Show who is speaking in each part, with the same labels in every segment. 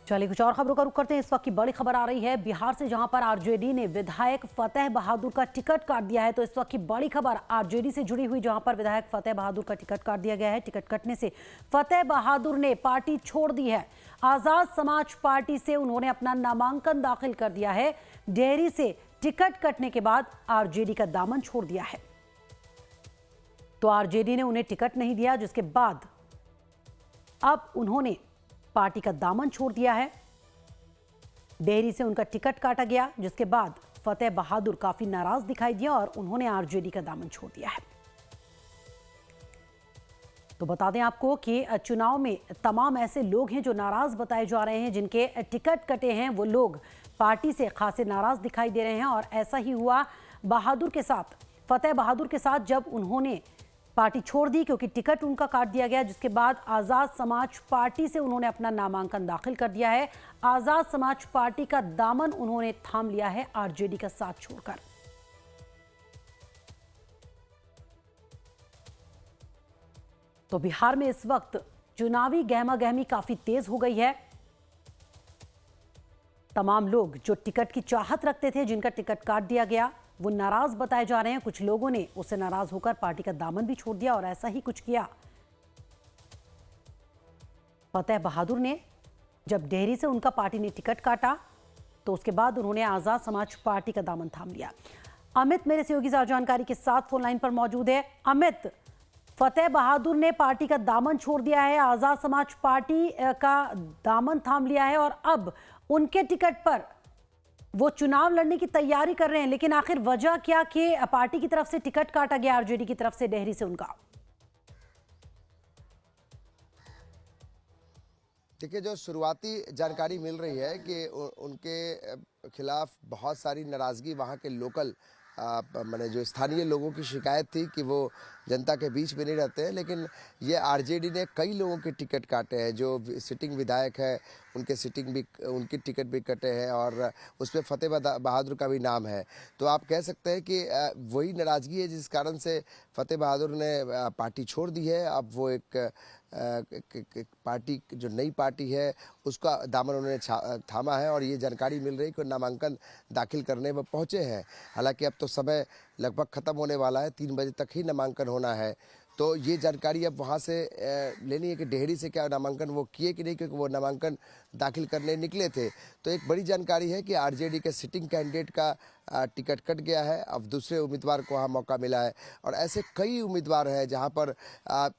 Speaker 1: चलिए कुछ और खबरों का रुख करते हैं। इस वक्त की बड़ी खबर आ रही है बिहार से, जहां पर आरजेडी ने विधायक फतेह बहादुर का टिकट काट दिया है। तो इस वक्त की बड़ी खबर आरजेडी से जुड़ी हुई, जहां पर विधायक फतेह बहादुर का टिकट काट दिया गया है। टिकट कटने से फतेह बहादुर ने पार्टी छोड़ दी है। आजाद समाज पार्टी से उन्होंने अपना नामांकन दाखिल कर दिया है। डेहरी से टिकट कटने के बाद आरजेडी का दामन छोड़ दिया है। तो आरजेडी ने उन्हें टिकट नहीं दिया, जिसके बाद अब उन्होंने पार्टी का दामन छोड़ दिया है। डेहरी से उनका टिकट काटा गया, जिसके बाद फतेह बहादुर काफी नाराज दिखाई दिया और उन्होंने आरजेडी का दामन छोड़ दिया है। तो बता दें आपको कि चुनाव में तमाम ऐसे लोग हैं जो नाराज बताए जा रहे हैं। जिनके टिकट कटे हैं वो लोग पार्टी से खासे नाराज दिखाई दे रहे हैं। और ऐसा ही हुआ बहादुर के साथ, फतेह बहादुर के साथ, जब उन्होंने पार्टी छोड़ दी क्योंकि टिकट उनका काट दिया गया। जिसके बाद आजाद समाज पार्टी से उन्होंने अपना नामांकन दाखिल कर दिया है। आजाद समाज पार्टी का दामन उन्होंने थाम लिया है आरजेडी का साथ छोड़कर। तो बिहार में इस वक्त चुनावी गहमा गहमी काफी तेज हो गई है। तमाम लोग जो टिकट की चाहत रखते थे, जिनका टिकट काट दिया गया, वो नाराज बताए जा रहे हैं। कुछ लोगों ने उससे नाराज होकर पार्टी का दामन भी छोड़ दिया और ऐसा ही कुछ किया फतेह बहादुर ने। जब डेहरी से उनका पार्टी ने टिकट काटा तो उसके बाद उन्होंने आजाद समाज पार्टी का दामन थाम लिया। अमित मेरे सहयोगी जानकारी के साथ फोन लाइन पर मौजूद है। अमित, फतेह बहादुर ने पार्टी का दामन छोड़ दिया है, आजाद समाज पार्टी का दामन थाम लिया है और अब उनके टिकट पर वो चुनाव लड़ने की तैयारी कर रहे हैं। लेकिन आखिर वजह क्या कि पार्टी की तरफ से टिकट काटा गया आरजेडी की तरफ से डेहरी से उनका?
Speaker 2: देखिए, जो शुरुआती जानकारी मिल रही है कि उनके खिलाफ बहुत सारी नाराज़गी वहाँ के लोकल मैंने जो स्थानीय लोगों की शिकायत थी कि वो जनता के बीच में नहीं रहते हैं। लेकिन ये आरजेडी ने कई लोगों के टिकट काटे हैं। जो सिटिंग विधायक है उनकी टिकट भी कटे हैं और उसमें फतेह बहादुर का भी नाम है। तो आप कह सकते हैं कि वही नाराज़गी है जिस कारण से फतेह बहादुर ने पार्टी छोड़ दी है। अब वो एक पार्टी, जो नई पार्टी है, उसका दामन उन्होंने थामा है और ये जानकारी मिल रही है कि नामांकन दाखिल करने वो पहुंचे हैं। हालांकि अब तो समय लगभग ख़त्म होने वाला है, 3 बजे तक ही नामांकन होना है। तो ये जानकारी अब वहाँ से लेनी है कि डेहरी से क्या नामांकन वो किए कि नहीं, क्योंकि वो नामांकन दाखिल करने निकले थे। तो एक बड़ी जानकारी है कि आरजेडी के सिटिंग कैंडिडेट का टिकट कट गया है। अब दूसरे उम्मीदवार को वहाँ मौका मिला है और ऐसे कई उम्मीदवार हैं जहाँ पर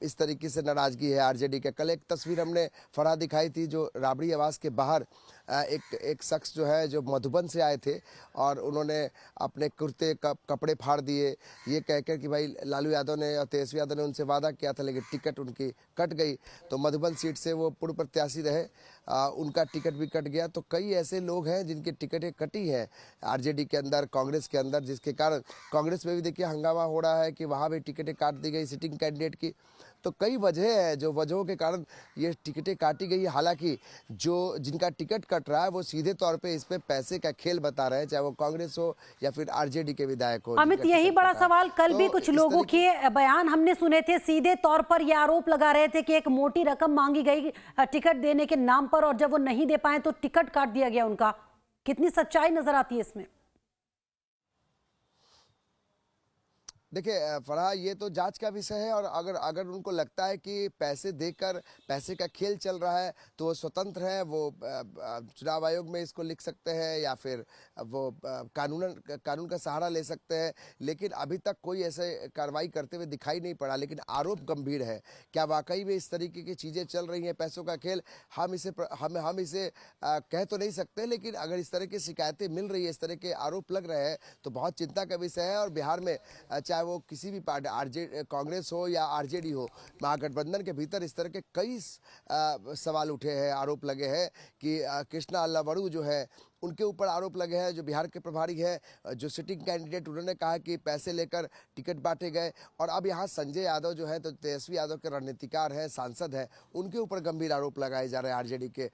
Speaker 2: इस तरीके से नाराज़गी है आरजेडी के। कल एक तस्वीर हमने फरहा दिखाई थी, जो राबड़ी आवास के बाहर एक शख्स जो है, जो मधुबन से आए थे और उन्होंने अपने कुर्ते कपड़े फाड़ दिए, ये कहकर कि भाई लालू यादव ने और तेजस्वी यादव ने उनसे वादा किया था, लेकिन टिकट उनकी कट गई। तो मधुबन सीट से वो पूर्व प्रत्याशी रहे, उनका टिकट भी कट गया। तो कई ऐसे लोग हैं जिनकी टिकटें कटी हैं आरजेडी के अंदर, कांग्रेस के अंदर, जिसके कारण कांग्रेस में भी देखिए हंगामा हो रहा है कि वहाँ भी टिकटें काट दी गई सिटिंग कैंडिडेट की। तो कई वजह है, जो वजहों के कारण ये टिकटें काटी गई। हालांकि जो जिनका टिकट कट रहा है वो सीधे तौर पे इस पे पैसे का खेल बता रहे हैं, चाहे वो कांग्रेस हो या फिर आरजेडी के विधायक हो।
Speaker 1: अमित, यही बड़ा सवाल, कल भी कुछ लोगों के बयान हमने सुने थे, सीधे तौर पर ये आरोप लगा रहे थे कि एक मोटी रकम मांगी गई टिकट देने के नाम पर और जब वो नहीं दे पाए तो टिकट काट दिया गया उनका। कितनी सच्चाई नजर आती है इसमें?
Speaker 2: देखिए फरहा, ये तो जांच का विषय है और अगर उनको लगता है कि पैसे देकर पैसे का खेल चल रहा है तो वो स्वतंत्र है। वो चुनाव आयोग में इसको लिख सकते हैं या फिर वो कानून का सहारा ले सकते हैं। लेकिन अभी तक कोई ऐसे कार्रवाई करते हुए दिखाई नहीं पड़ा। लेकिन आरोप गंभीर है। क्या वाकई में इस तरीके की चीज़ें चल रही हैं, पैसों का खेल? हम इसे कह तो नहीं सकते, लेकिन अगर इस तरह की शिकायतें मिल रही है, इस तरह के आरोप लग रहे हैं तो बहुत चिंता का विषय है। और बिहार में चाहे वो किसी भी पार्टी, कांग्रेस हो या आरजेडी हो, महागठबंधन के भीतर इस तरह के कई सवाल उठे हैं, आरोप लगे हैं कि कृष्णा अल्लावड़ू जो है उनके ऊपर आरोप लगे हैं, जो बिहार के प्रभारी हैं, जो सिटिंग कैंडिडेट, उन्होंने कहा कि पैसे लेकर टिकट बांटे गए। और अब यहाँ संजय यादव जो है, तो तेजस्वी यादव के रणनीतिकार हैं, सांसद हैं, उनके ऊपर गंभीर आरोप लगाए जा रहे हैं आरजेडी के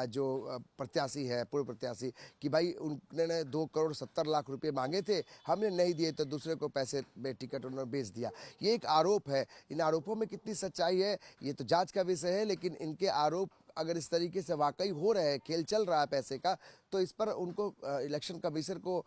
Speaker 2: जो प्रत्याशी है, पूर्व प्रत्याशी, कि भाई उन्होंने 2,70,00,000 रुपये मांगे थे, हमने नहीं दिए तो दूसरे को पैसे में टिकट उन्होंने बेच दिया। ये एक आरोप है। इन आरोपों में कितनी सच्चाई है ये तो जांच का विषय है, लेकिन इनके आरोप अगर इस तरीके से वाकई हो रहे हैं, खेल चल रहा है पैसे का, तो इस पर उनको इलेक्शन कमीशन को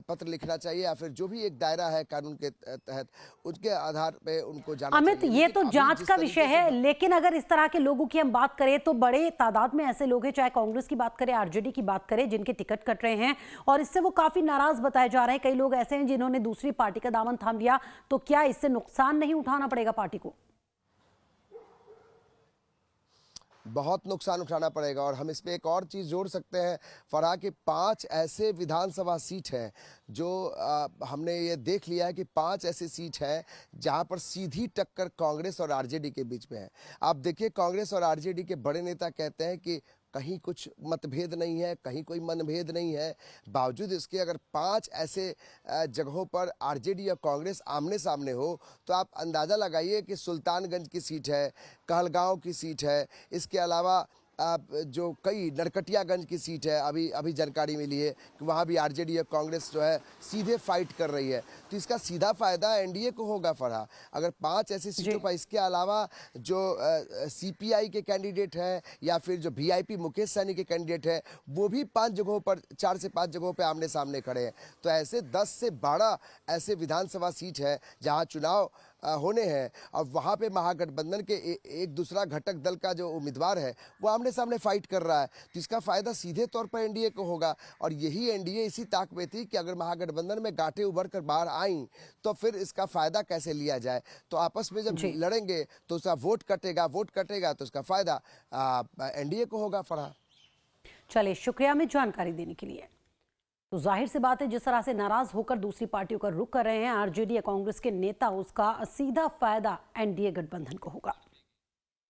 Speaker 2: पत्र लिखना चाहिए या फिर जो भी एक दायरा है कानून के तहत उनके आधार पे उनको जाना
Speaker 1: अमित,
Speaker 2: चाहिए।
Speaker 1: ये
Speaker 2: लेकिन
Speaker 1: तो
Speaker 2: अभी
Speaker 1: जांच
Speaker 2: जिस
Speaker 1: का
Speaker 2: तरीके
Speaker 1: विषय
Speaker 2: से
Speaker 1: है, लेकिन अगर इस तरह के लोगों की हम बात करें तो बड़े तादाद में ऐसे लोग हैं, चाहे कांग्रेस की बात करें, आरजेडी की बात करें, जिनके टिकट कट रहे हैं और इससे वो काफी नाराज बताए जा रहे हैं। कई लोग ऐसे हैं जिन्होंने दूसरी पार्टी का दामन थाम लिया, तो क्या इससे नुकसान नहीं उठाना पड़ेगा पार्टी को?
Speaker 2: बहुत नुकसान उठाना पड़ेगा। और हम इस पे एक और चीज़ जोड़ सकते हैं फराह, कि 5 ऐसे विधानसभा सीट हैं जो हमने ये देख लिया है कि 5 ऐसी सीट हैं जहां पर सीधी टक्कर कांग्रेस और आरजेडी के बीच में है। आप देखिए, कांग्रेस और आरजेडी के बड़े नेता कहते हैं कि कहीं कुछ मतभेद नहीं है, कहीं कोई मनभेद नहीं है। बावजूद इसके अगर 5 ऐसे जगहों पर आरजेडी और कांग्रेस आमने सामने हो, तो आप अंदाज़ा लगाइए कि सुल्तानगंज की सीट है, कहलगांव की सीट है, इसके अलावा जो कई नरकटियागंज की सीट है, अभी जानकारी मिली है कि वहाँ भी आरजेडी और कांग्रेस जो है सीधे फाइट कर रही है। तो इसका सीधा फायदा एनडीए को होगा फरहा, अगर 5 ऐसी सीटों पर। इसके अलावा जो सीपीआई के कैंडिडेट हैं या फिर जो वीआईपी मुकेश सहनी के कैंडिडेट हैं, वो भी 5 जगहों पर, 4 से 5 जगहों पर आमने सामने खड़े हैं। तो ऐसे 10 से 12 ऐसे विधानसभा सीट है जहाँ चुनाव होने हैं और वहाँ पे महागठबंधन के एक दूसरा घटक दल का जो उम्मीदवार है वो आमने सामने फाइट कर रहा है। तो इसका फायदा सीधे तौर पर एनडीए को होगा। और यही एनडीए इसी ताक में थी कि अगर महागठबंधन में गांठें उभर कर बाहर आई तो फिर इसका फायदा कैसे लिया जाए। तो आपस में जब लड़ेंगे तो उसका वोट कटेगा तो उसका फायदा एनडीए को होगा। फरहा,
Speaker 1: चलिए, शुक्रिया अमित जानकारी देने के लिए। तो जाहिर सी बात है, जिस तरह से नाराज होकर दूसरी पार्टियों का रुख कर रहे हैं आरजेडी या कांग्रेस के नेता, उसका सीधा फायदा एनडीए गठबंधन को होगा।